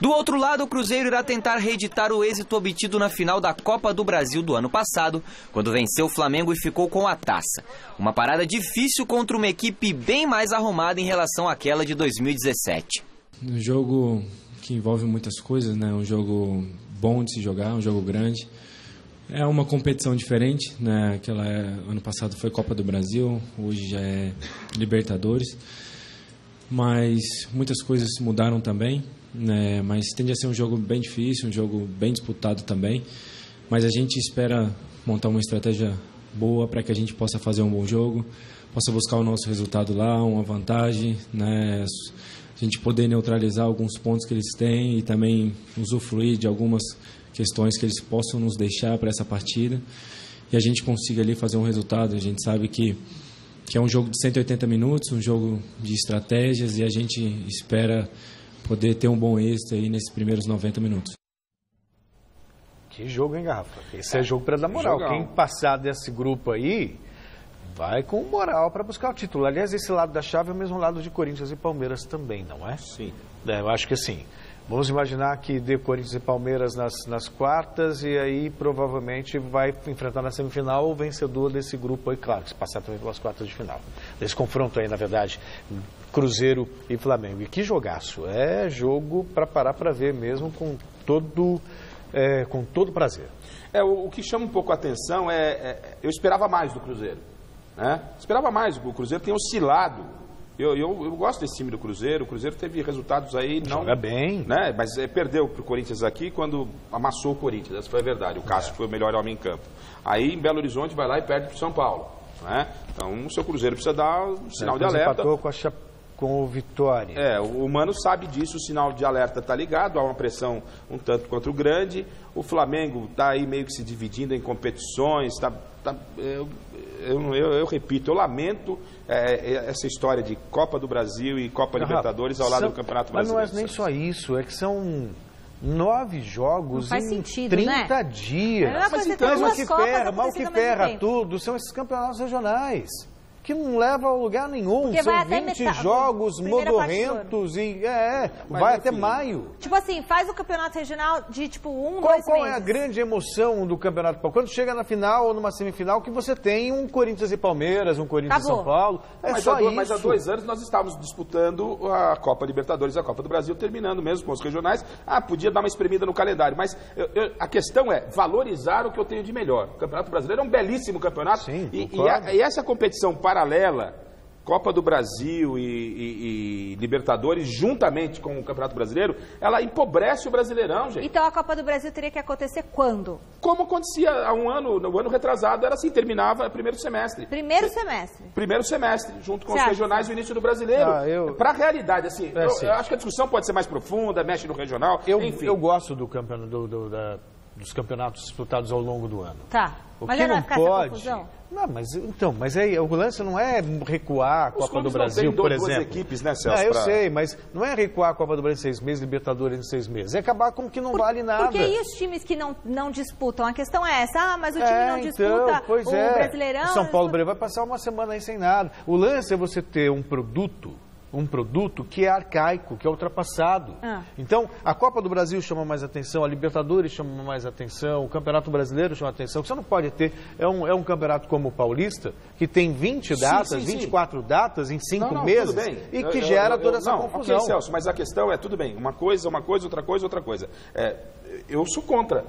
Do outro lado, o Cruzeiro irá tentar reeditar o êxito obtido na final da Copa do Brasil do ano passado, quando venceu o Flamengo e ficou com a taça. Uma parada difícil contra uma equipe bem mais arrumada em relação àquela de 2017. Um jogo que envolve muitas coisas, né? Um jogo bom de se jogar, um jogo grande. É uma competição diferente, né? Ano passado foi Copa do Brasil, hoje já é Libertadores. Mas muitas coisas mudaram também. Mas tende a ser um jogo bem difícil, um jogo bem disputado também, mas a gente espera montar uma estratégia boa para que a gente possa fazer um bom jogo, possa buscar o nosso resultado lá, uma vantagem, né? A gente poder neutralizar alguns pontos que eles têm e também usufruir de algumas questões que eles possam nos deixar para essa partida e a gente consiga ali fazer um resultado. A gente sabe que é um jogo de 180 minutos, um jogo de estratégias e a gente espera poder ter um bom êxito aí nesses primeiros 90 minutos. Que jogo, hein, Garrafa? Esse é jogo para dar moral. Quem passar desse grupo aí vai com moral para buscar o título. Aliás, esse lado da chave é o mesmo lado de Corinthians e Palmeiras também, não é? Sim. Eu acho que assim, vamos imaginar que dê Corinthians e Palmeiras nas quartas e aí provavelmente vai enfrentar na semifinal o vencedor desse grupo aí, claro, que se passar também pelas quartas de final. Desse confronto aí, na verdade, Cruzeiro e Flamengo. E que jogaço. É jogo para parar para ver mesmo com todo prazer. O que chama um pouco a atenção eu esperava mais do Cruzeiro. Né? Esperava mais. O Cruzeiro tem oscilado. Eu gosto desse time do Cruzeiro. O Cruzeiro teve resultados aí... Joga bem. Né? Mas perdeu para o Corinthians aqui quando amassou o Corinthians. Essa foi a verdade. O Cássio foi o melhor homem em campo. Aí em Belo Horizonte vai lá e perde para o São Paulo. Né? Então o seu Cruzeiro precisa dar um sinal de alerta. Empatou com o Vitória. O Mano sabe disso, o sinal de alerta está ligado, há uma pressão um tanto contra o grande. O Flamengo está aí meio que se dividindo em competições. Eu repito, eu lamento essa história de Copa do Brasil e Copa Libertadores ao lado do Campeonato Brasileiro. Mas não é nem só isso, é que são 9 jogos em 30 dias. Mas o que ferra tudo são esses campeonatos regionais, que não leva a lugar nenhum. Porque são 20 jogos modorrentos e vai até maio. Tipo assim, faz o campeonato regional de tipo 2 meses. Qual é a grande emoção do campeonato? Quando chega na final ou numa semifinal que você tem um Corinthians e Palmeiras, um Corinthians e São Paulo. Mas há 2 anos nós estávamos disputando a Copa Libertadores e a Copa do Brasil, terminando mesmo com os regionais. Podia dar uma espremida no calendário, mas a questão é valorizar o que eu tenho de melhor. O Campeonato Brasileiro é um belíssimo campeonato. Sim, e essa competição paralela, Copa do Brasil e Libertadores, juntamente com o Campeonato Brasileiro, ela empobrece o Brasileirão, gente. Então a Copa do Brasil teria que acontecer quando? Como acontecia há um ano, no ano retrasado, era assim, terminava primeiro semestre. Primeiro semestre? Primeiro semestre, junto com os regionais e o início do Brasileiro. Para a realidade, assim, eu acho que a discussão pode ser mais profunda, mexe no regional, enfim. Eu gosto do campeonato dos campeonatos disputados ao longo do ano. Tá, O mas que aí não não vai ficar essa pode... confusão? Não, mas aí o lance não é recuar a Copa do Brasil, por exemplo. Duas equipes, né, Celso? Eu sei, mas não é recuar a Copa do Brasil em 6 meses, Libertadores em 6 meses. É acabar com o que não vale nada. Porque e os times que não disputam? A questão é essa, mas o time não disputa o Brasileirão... O São Paulo vai passar uma semana aí sem nada. O lance é você ter um produto que é arcaico, que é ultrapassado. Então, a Copa do Brasil chama mais atenção, a Libertadores chama mais atenção, o Campeonato Brasileiro chama atenção. O que você não pode ter é um campeonato como o Paulista, que tem 20 datas, 24 datas em 5 meses, e que gera toda essa confusão. Ok, Celso, mas a questão é, tudo bem, uma coisa, outra coisa. Eu sou contra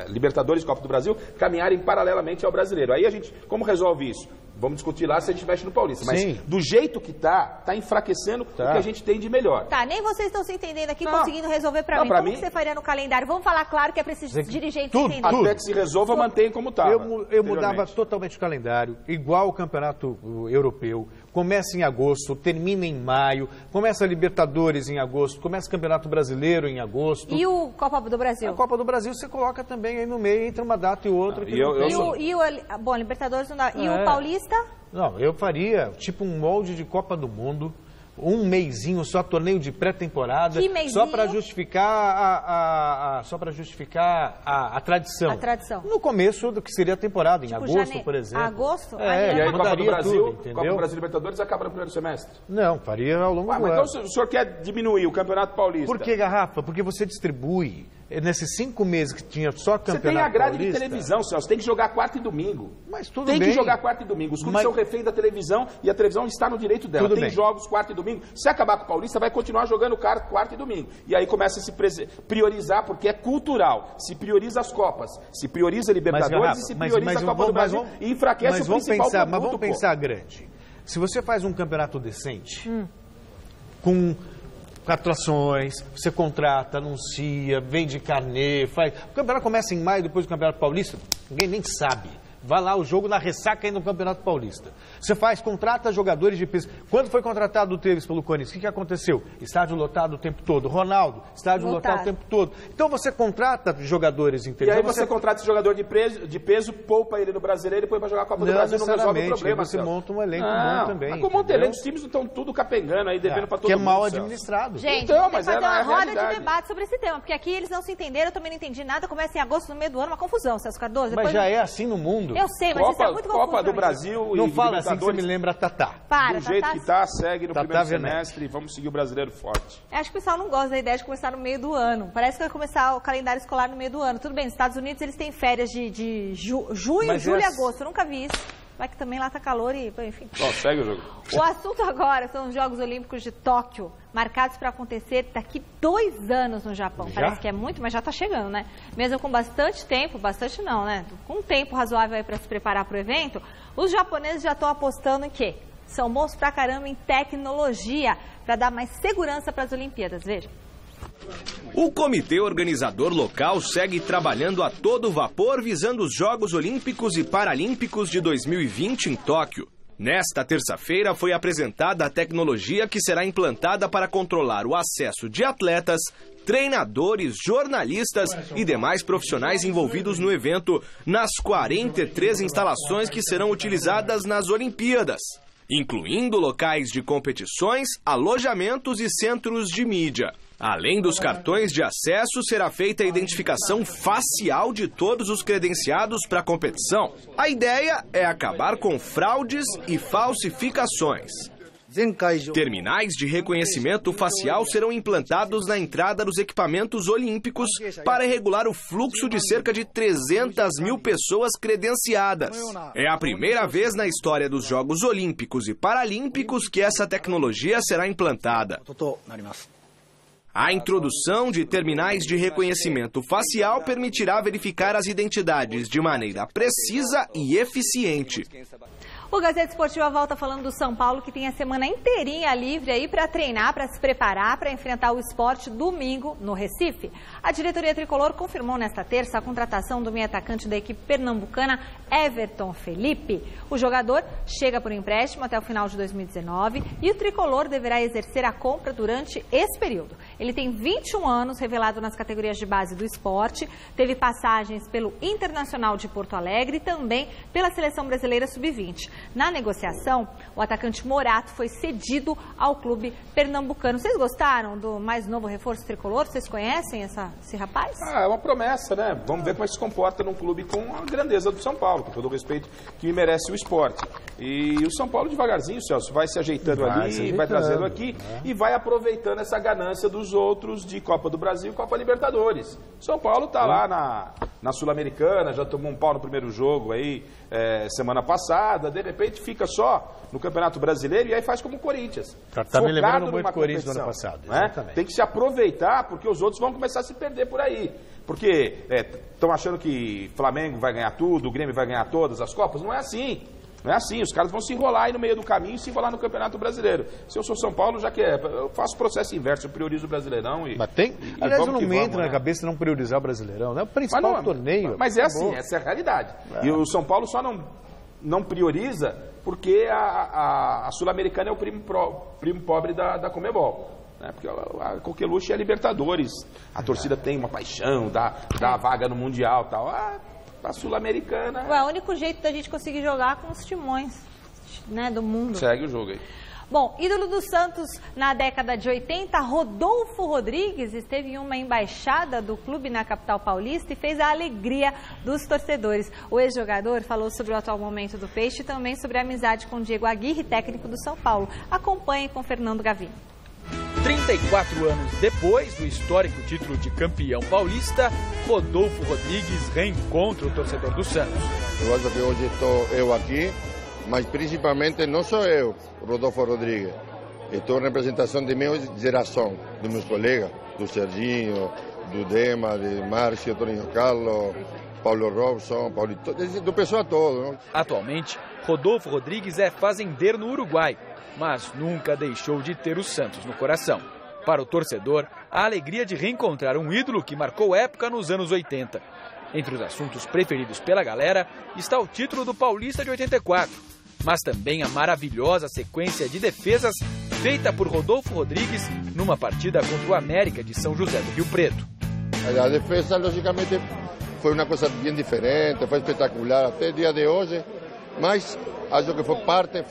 Libertadores e Copa do Brasil caminharem paralelamente ao Brasileiro. Aí a gente, como resolve isso? Vamos discutir lá se a gente mexe no Paulista. Mas do jeito que tá enfraquecendo o que a gente tem de melhor. Tá, nem vocês estão se entendendo aqui, conseguindo resolver pra mim. Como que você faria no calendário? Vamos falar claro que é pra esses dirigentes entenderem. Até que se resolva, mantém como estava. Eu mudava totalmente o calendário, igual o Campeonato Europeu. Começa em agosto, termina em maio, começa a Libertadores em agosto, começa o Campeonato Brasileiro em agosto. E o Copa do Brasil? A Copa do Brasil você coloca também aí no meio, entre uma data e outra. Bom, Libertadores não dá. E o Paulista? Não, eu faria tipo um molde de Copa do Mundo, um meizinho só, torneio de pré-temporada, só para justificar a tradição. A tradição. No começo do que seria a temporada, em agosto, por exemplo. Agosto? E aí, Copa do Brasil, tudo, Copa do Brasil e Libertadores acaba no primeiro semestre. Não, faria ao longo do ano. Então o senhor quer diminuir o Campeonato Paulista? Por que, Garrafa? Porque você distribui. Nesses 5 meses que tinha só Campeonato Paulista... Você tem a grade de televisão, Celso. Tem que jogar quarta e domingo. Mas tudo bem. Tem que jogar quarta e domingo. Os clubes são reféns da televisão e a televisão está no direito dela. Tem jogos quarta e domingo. Se acabar com o Paulista, vai continuar jogando quarta e domingo. E aí começa a se priorizar, porque é cultural. Se prioriza as Copas, se prioriza a Libertadores e se prioriza a Copa do Brasil e enfraquece o principal produto. Mas vamos pensar grande. Se você faz um campeonato decente, com atrações, você contrata, anuncia, vende carnê, faz... O campeonato começa em maio, depois do Campeonato Paulista, ninguém nem sabe. Vai lá o jogo na ressaca aí no Campeonato Paulista. Você contrata jogadores de peso. Quando foi contratado o Tevez pelo Corinthians, o que aconteceu? Estádio lotado o tempo todo. Ronaldo, estádio lotado o tempo todo. Então você contrata jogadores interessantes. E aí você contrata esse jogador de peso, poupa ele no Brasileiro e põe para jogar a Copa do Brasil, não resolve o problema. Você monta um elenco bom também. Mas como monta elenco, os times estão tudo capengando aí, devendo para todo mundo. Que é mal administrado. Gente, então, mas fazer uma roda de debate sobre esse tema, porque aqui eles não se entenderam, eu também não entendi nada, começa em agosto, no meio do ano, uma confusão, Celso Cardoso. Mas já é assim no mundo. Eu sei, mas isso é muito confuso. Copa do Brasil não fala assim que você me lembra Tatá. Do jeito que tá, segue no primeiro semestre e vamos seguir o brasileiro forte. Acho que o pessoal não gosta da ideia de começar no meio do ano. Parece que vai começar o calendário escolar no meio do ano. Tudo bem, nos Estados Unidos eles têm férias de junho, julho e agosto. Eu nunca vi isso. Vai que também lá tá calor e, enfim. Segue o jogo. O assunto agora são os Jogos Olímpicos de Tóquio, marcados para acontecer daqui 2 anos no Japão. Parece que é muito, mas já tá chegando, né? Mesmo com bastante tempo, bastante não, né? Com um tempo razoável aí para se preparar para o evento, os japoneses já estão apostando em quê? São bons pra caramba em tecnologia, para dar mais segurança para as Olimpíadas. Veja. O comitê organizador local segue trabalhando a todo vapor visando os Jogos Olímpicos e Paralímpicos de 2020 em Tóquio. Nesta terça-feira foi apresentada a tecnologia que será implantada para controlar o acesso de atletas, treinadores, jornalistas e demais profissionais envolvidos no evento nas 43 instalações que serão utilizadas nas Olimpíadas, incluindo locais de competições, alojamentos e centros de mídia. Além dos cartões de acesso, será feita a identificação facial de todos os credenciados para a competição. A ideia é acabar com fraudes e falsificações. Terminais de reconhecimento facial serão implantados na entrada dos equipamentos olímpicos para regular o fluxo de cerca de 300 mil pessoas credenciadas. É a primeira vez na história dos Jogos Olímpicos e Paralímpicos que essa tecnologia será implantada. A introdução de terminais de reconhecimento facial permitirá verificar as identidades de maneira precisa e eficiente. O Gazeta Esportiva volta falando do São Paulo, que tem a semana inteirinha livre aí para treinar, para se preparar, para enfrentar o Sport domingo no Recife. A diretoria tricolor confirmou nesta terça a contratação do meio-atacante da equipe pernambucana, Everton Felipe. O jogador chega por empréstimo até o final de 2019 e o tricolor deverá exercer a compra durante esse período. Ele tem 21 anos, revelado nas categorias de base do Sport, teve passagens pelo Internacional de Porto Alegre e também pela Seleção Brasileira Sub-20. Na negociação, o atacante Morato foi cedido ao clube pernambucano. Vocês gostaram do mais novo reforço tricolor? Vocês conhecem esse rapaz? É uma promessa, né? Vamos ver como é que se comporta num clube com a grandeza do São Paulo, com todo o respeito que merece o esporte. E o São Paulo devagarzinho, Celso, vai se ajeitando vai trazendo aqui e vai aproveitando essa ganância dos outros de Copa do Brasil e Copa Libertadores. São Paulo tá lá na Sul-Americana, já tomou um pau no primeiro jogo aí semana passada, de repente fica só no Campeonato Brasileiro e aí faz como o Corinthians. Tá me lembrando muito do Corinthians do ano passado. Né? Tem que se aproveitar porque os outros vão começar a se perder por aí. Porque estão achando que Flamengo vai ganhar tudo, o Grêmio vai ganhar todas as Copas. Não é assim. Não é assim, os caras vão se enrolar aí no meio do caminho e se enrolar no Campeonato Brasileiro. Se eu sou São Paulo, já que eu faço o processo inverso, eu priorizo o Brasileirão e... Mas aliás, eu não me entra na cabeça não priorizar o Brasileirão, né? O principal torneio. Mas é assim, essa é a realidade. E o São Paulo só não prioriza porque a Sul-Americana é o primo pobre da Conmebol. Né? Porque a Coqueluche é a Libertadores. A torcida tem uma paixão, dá a vaga no Mundial e tal. A Sul-Americana... É o único jeito da gente conseguir jogar com os timões, né, do mundo. Segue o jogo aí. Bom, ídolo do Santos na década de 80, Rodolfo Rodrigues esteve em uma embaixada do clube na capital paulista e fez a alegria dos torcedores. O ex-jogador falou sobre o atual momento do Peixe e também sobre a amizade com Diego Aguirre, técnico do São Paulo. Acompanhe com Fernando Gavino. 34 anos depois do histórico título de campeão paulista, Rodolfo Rodrigues reencontra o torcedor do Santos. Eu acho que hoje estou eu aqui, mas principalmente não sou eu, Rodolfo Rodrigues. Estou em representação de minha geração, de meus colegas, do Serginho, do Dema, de Márcio, Toninho Carlos, Paulo Robson, Paulito, do pessoal todo. Não? Atualmente, Rodolfo Rodrigues é fazendeiro no Uruguai, mas nunca deixou de ter o Santos no coração. Para o torcedor, a alegria de reencontrar um ídolo que marcou época nos anos 80. Entre os assuntos preferidos pela galera está o título do Paulista de 84, mas também a maravilhosa sequência de defesas feita por Rodolfo Rodrigues numa partida contra o América de São José do Rio Preto. A defesa, logicamente, foi uma coisa bem diferente, foi espetacular até o dia de hoje, mas acho que foi parte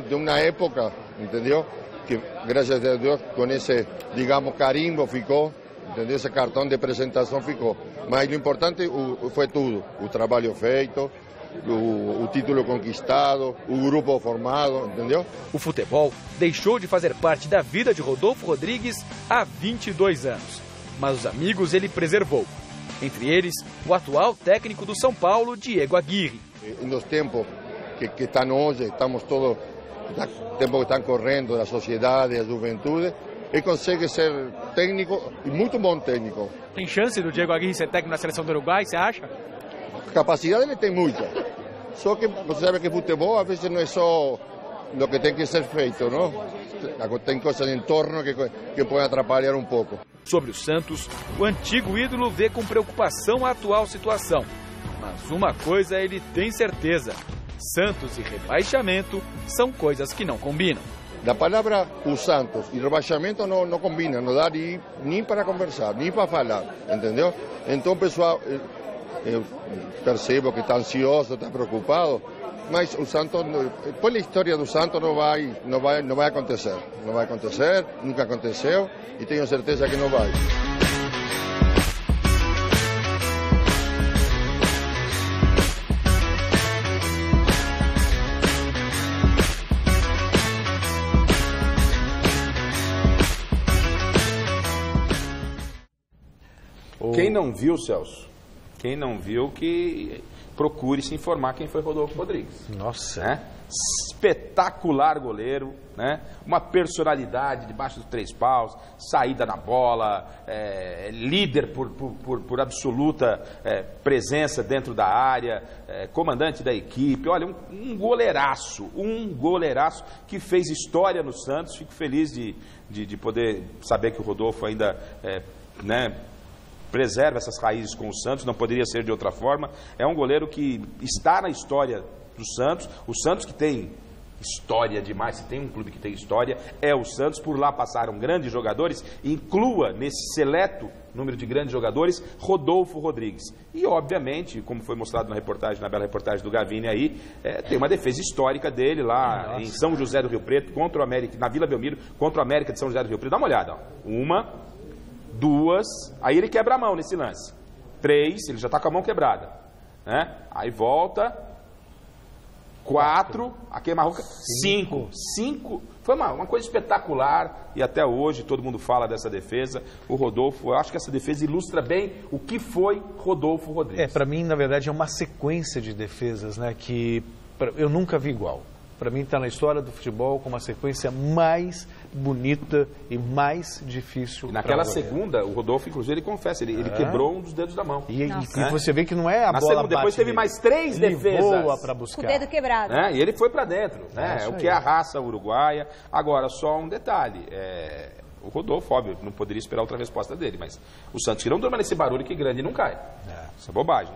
de uma época, entendeu? Que, graças a Deus, com esse, digamos, carimbo ficou, entendeu? Esse cartão de apresentação ficou. Mas o importante foi tudo, o trabalho feito, o título conquistado, o grupo formado, entendeu? O futebol deixou de fazer parte da vida de Rodolfo Rodrigues há 22 anos, mas os amigos ele preservou. Entre eles, o atual técnico do São Paulo, Diego Aguirre. Nos tempos que estão hoje, estamos todos, tempos que estão correndo, da sociedade, da juventude, ele consegue ser técnico e muito bom técnico. Tem chance do Diego Aguirre ser técnico na seleção do Uruguai, você acha? Capacidade ele tem muita. Só que você sabe que futebol às vezes não é só o que tem que ser feito, não? Tem coisas em torno que podem atrapalhar um pouco. Sobre o Santos, o antigo ídolo vê com preocupação a atual situação. Mas uma coisa ele tem certeza: Santos e rebaixamento são coisas que não combinam. A palavra o Santos e rebaixamento não combinam, não dá nem para conversar, nem para falar, entendeu? Então, pessoal, eu percebo que está ansioso, está preocupado, mas o Santos, pela história do Santos, não vai acontecer. Não vai acontecer, nunca aconteceu e tenho certeza que não vai. Quem não viu, Celso, quem não viu, que procure se informar quem foi Rodolfo Rodrigues. Nossa. Né? espetacular goleiro, né? Uma personalidade debaixo dos 3 paus, saída na bola, líder por absoluta presença dentro da área, comandante da equipe. Olha, um goleiraço que fez história no Santos. Fico feliz de poder saber que o Rodolfo ainda preserva essas raízes com o Santos, não poderia ser de outra forma. É um goleiro que está na história do Santos, o Santos que tem história demais, se tem um clube que tem história, é o Santos. Por lá passaram grandes jogadores, inclua nesse seleto número de grandes jogadores, Rodolfo Rodrigues. E, obviamente, como foi mostrado na reportagem, na bela reportagem do Gavini aí, tem uma defesa histórica dele lá em São José do Rio Preto, contra o América, na Vila Belmiro, contra o América de São José do Rio Preto. Dá uma olhada, ó. 1, 2, aí ele quebra a mão nesse lance. 3, ele já está com a mão quebrada, né? Aí volta... 4, a queima-roupa, 5. Foi uma coisa espetacular e até hoje todo mundo fala dessa defesa. O Rodolfo, eu acho que essa defesa ilustra bem o que foi Rodolfo Rodrigues. Para mim, na verdade, é uma sequência de defesas, né, que eu nunca vi igual. Para mim, está na história do futebol com uma sequência mais bonita e mais difícil. Naquela segunda, o Rodolfo, inclusive, ele confessa, ele quebrou um dos dedos da mão. E você vê que não é a bola segunda, depois teve mais 3 defesas. Voa para buscar. Com o dedo quebrado. E ele foi para dentro, né? O que é a raça uruguaia. Agora, só um detalhe, o Rodolfo, óbvio, não poderia esperar outra resposta dele, mas o Santos que não durma nesse barulho que grande não cai. Isso é bobagem.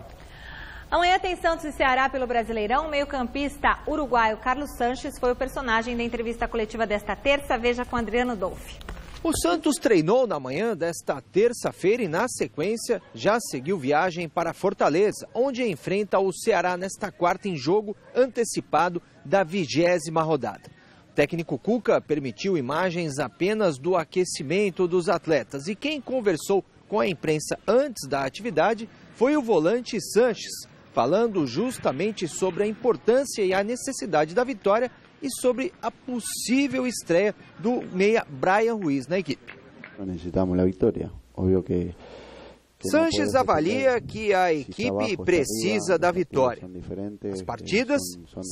Amanhã tem Santos e Ceará pelo Brasileirão. O meio-campista uruguaio Carlos Sanches foi o personagem da entrevista coletiva desta terça. Veja com Adriano Dolfi. O Santos treinou na manhã desta terça-feira e, na sequência, já seguiu viagem para Fortaleza, onde enfrenta o Ceará nesta quarta em jogo antecipado da 20ª rodada. O técnico Cuca permitiu imagens apenas do aquecimento dos atletas e quem conversou com a imprensa antes da atividade foi o volante Sanches, falando justamente sobre a importância e a necessidade da vitória e sobre a possível estreia do meia Brian Ruiz na equipe. Necessitamos a vitória. Óbvio que Sanches avalia que a equipe precisa da vitória. As partidas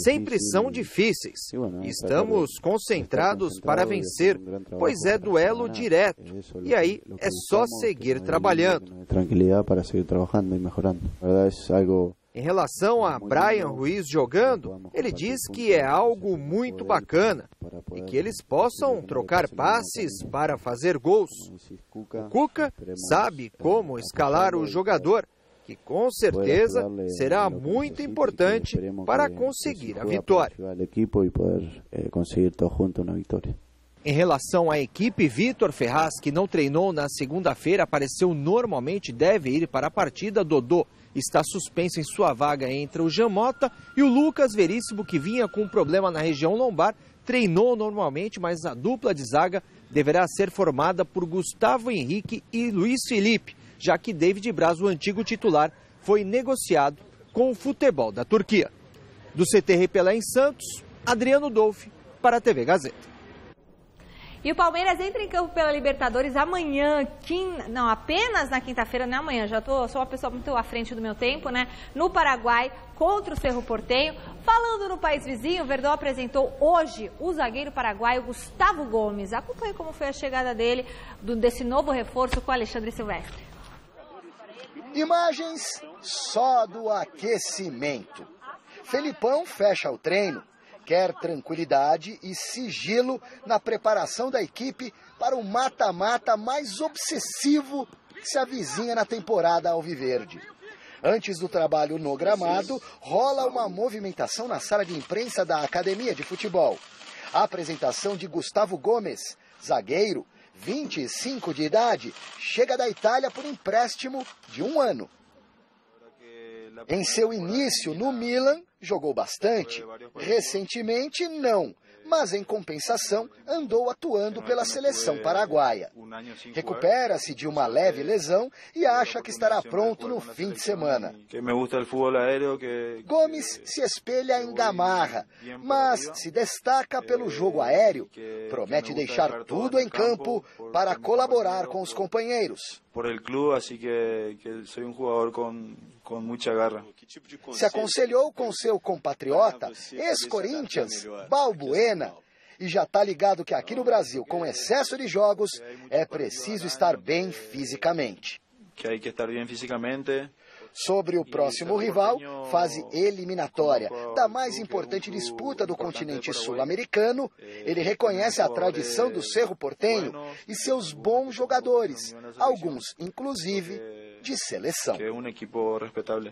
sempre são difíceis. Estamos concentrados para vencer, pois é duelo direto. E aí é só seguir trabalhando. Tranquilidade para seguir trabalhando e melhorando. Na verdade é algo. Em relação a Brian Ruiz jogando, ele diz que é algo muito bacana e que eles possam trocar passes para fazer gols. O Cuca sabe como escalar o jogador, que com certeza será muito importante para conseguir a vitória. Em relação à equipe, Vitor Ferraz, que não treinou na segunda-feira, apareceu normalmente, deve ir para a partida. Dodô está suspenso em sua vaga entre o Jean Mota e o Lucas Veríssimo, que vinha com um problema na região lombar, treinou normalmente, mas a dupla de zaga deverá ser formada por Gustavo Henrique e Luiz Felipe, já que David Braz, o antigo titular, foi negociado com o futebol da Turquia. Do CT Pelé em Santos, Adriano Dolfi, para a TV Gazeta. E o Palmeiras entra em campo pela Libertadores amanhã, não, apenas na quinta-feira, não é amanhã, sou uma pessoa muito à frente do meu tempo, né? No Paraguai, contra o Cerro Porteño. Falando no país vizinho, o Verdão apresentou hoje o zagueiro paraguaio Gustavo Gomes. Acompanhe como foi a chegada dele, desse novo reforço com o Alexandre Silvestre. Imagens só do aquecimento. Felipão fecha o treino. Quer tranquilidade e sigilo na preparação da equipe para o mata-mata mais obsessivo que se avizinha na temporada alviverde. Antes do trabalho no gramado, rola uma movimentação na sala de imprensa da Academia de Futebol. A apresentação de Gustavo Gomes, zagueiro, 25 de idade, chega da Itália por empréstimo de 1 ano. Em seu início no Milan, jogou bastante. Recentemente, não. Mas, em compensação, andou atuando pela seleção paraguaia. Recupera-se de uma leve lesão e acha que estará pronto no fim de semana. Gomes se espelha em Gamarra, mas se destaca pelo jogo aéreo. Promete deixar tudo em campo para colaborar com os companheiros. por el club, así que soy un jugador con mucha garra. Se aconselhou com seu compatriota, ex-Corinthians, Balbuena, e já está ligado que aqui no Brasil, com excesso de jogos, é preciso estar bem fisicamente. Que hay que estar bien físicamente. Sobre o próximo rival, fase eliminatória da mais importante disputa do continente sul-americano, ele reconhece a tradição do Cerro Porteño e seus bons jogadores, alguns, inclusive, de seleção. Que é um equipo respetável.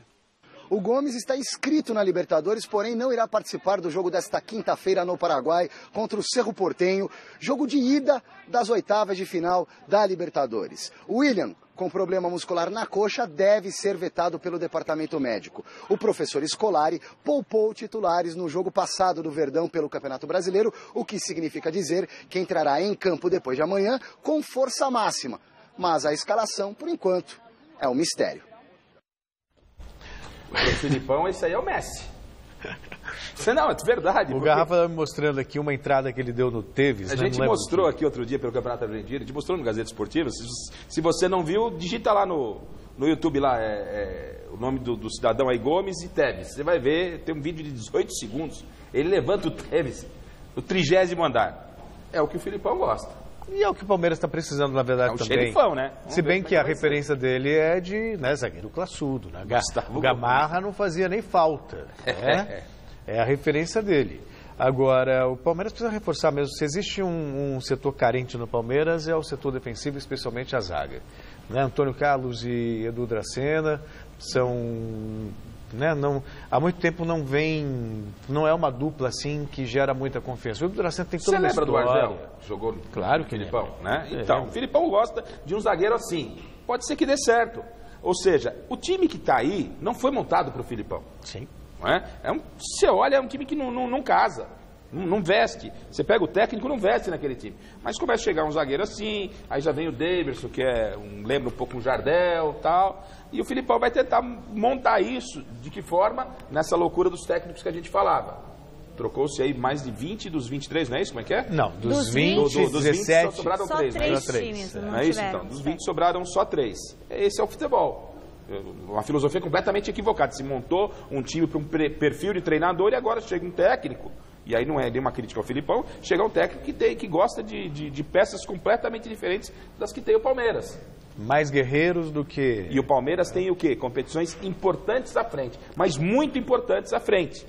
O Gomes está inscrito na Libertadores, porém não irá participar do jogo desta quinta-feira no Paraguai contra o Cerro Porteño, jogo de ida das oitavas de final da Libertadores. William, com problema muscular na coxa, deve ser vetado pelo departamento médico. O professor Scolari poupou titulares no jogo passado do Verdão pelo Campeonato Brasileiro, o que significa dizer que entrará em campo depois de amanhã com força máxima. Mas a escalação, por enquanto, é um mistério. O Filipão, esse aí é o Messi. Não, é verdade. O Garrafa está me mostrando aqui uma entrada que ele deu no Tevez. A gente mostrou aqui outro dia pelo Campeonato Argentino, a gente mostrou no Gazeta Esportiva. Se você não viu, digita lá no YouTube, lá, o nome do cidadão aí, Gomes e Tevez. Você vai ver, tem um vídeo de 18 segundos. Ele levanta o Tevez, o 30º andar. É o que o Filipão gosta. E é o que o Palmeiras está precisando, na verdade, também. É um xerifão, né? Se bem que a referência dele é de zagueiro classudo. Né? O Gamarra não fazia nem falta. Né? É a referência dele. Agora, o Palmeiras precisa reforçar mesmo. Se existe um setor carente no Palmeiras, é o setor defensivo, especialmente a zaga. Né? Antônio Carlos e Edu Dracena são... Né? Não, há muito tempo não é uma dupla assim que gera muita confiança. O Edu Dracena tem toda uma história. Você lembra do Ardel? Jogou claro que Filipão, né? Então, o Filipão gosta de um zagueiro assim. Pode ser que dê certo. Ou seja, o time que está aí não foi montado para o Filipão. Sim. Não é? Você olha, é um time que não casa. Não veste. Você pega o técnico, não veste naquele time. Mas começa a chegar um zagueiro assim, aí já vem o Davidson, que lembra um pouco um Jardel e tal. E o Filipão vai tentar montar isso. De que forma? Nessa loucura dos técnicos que a gente falava. Trocou-se aí mais de 20 dos 23, não é isso? Como é que é? Não, dos 20, dos 17, só sobraram só 3, né? Só 3. Não é isso, então? Dos 20 sobraram só 3. Esse é o futebol. Uma filosofia completamente equivocada. Se montou um time para um perfil de treinador e agora chega um técnico. E aí não é nenhuma crítica ao Filipão, chega um técnico que gosta de peças completamente diferentes das que tem o Palmeiras. Mais guerreiros do que... E o Palmeiras tem o quê? Competições importantes à frente, mas muito importantes à frente.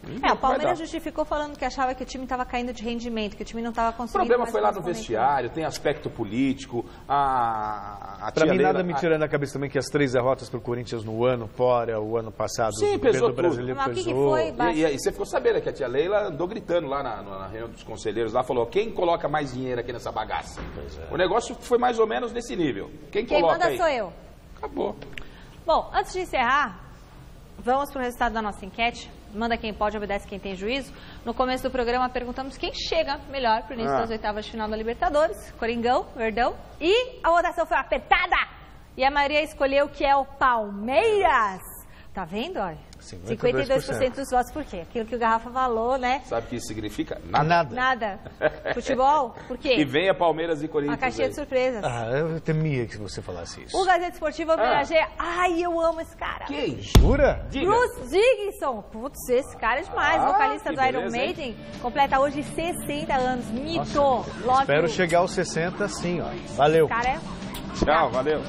O Palmeiras justificou falando que achava que o time estava caindo de rendimento, que o time não estava conseguindo... O problema foi lá no vestiário, tem aspecto político, Para mim, nada me tirando da cabeça também que as 3 derrotas para o Corinthians no ano, fora o ano passado, sim, pesou do brasileiro tudo. pesou. Que foi, e você ficou sabendo que a tia Leila andou gritando lá na reunião dos conselheiros, lá falou, quem coloca mais dinheiro aqui nessa bagaça? O negócio foi mais ou menos nesse nível. Quem coloca manda aí? Sou eu. Acabou. Bom, antes de encerrar, vamos para o resultado da nossa enquete. Manda quem pode, obedece quem tem juízo. No começo do programa perguntamos quem chega melhor para o início das oitavas de final da Libertadores. Coringão, Verdão. E a votação foi apertada. E a maioria escolheu que é o Palmeiras. Tá vendo, olha? 52% dos votos. Por quê? Aquilo que o Garrafa falou, né? Sabe o que isso significa? Nada. Nada. Futebol? Por quê? Que venha Palmeiras e Corinthians. Uma caixinha de surpresas. Eu temia que você falasse isso. O Gazeta Esportiva homenageia... Ai, eu amo esse cara. Quem? Jura? Bruce Dickinson. Putz, esse cara é demais. Vocalista do Iron Maiden. Completa hoje 60 anos. Mito. Espero chegar aos 60 sim, ó. Valeu. Esse cara é... Tchau, valeu.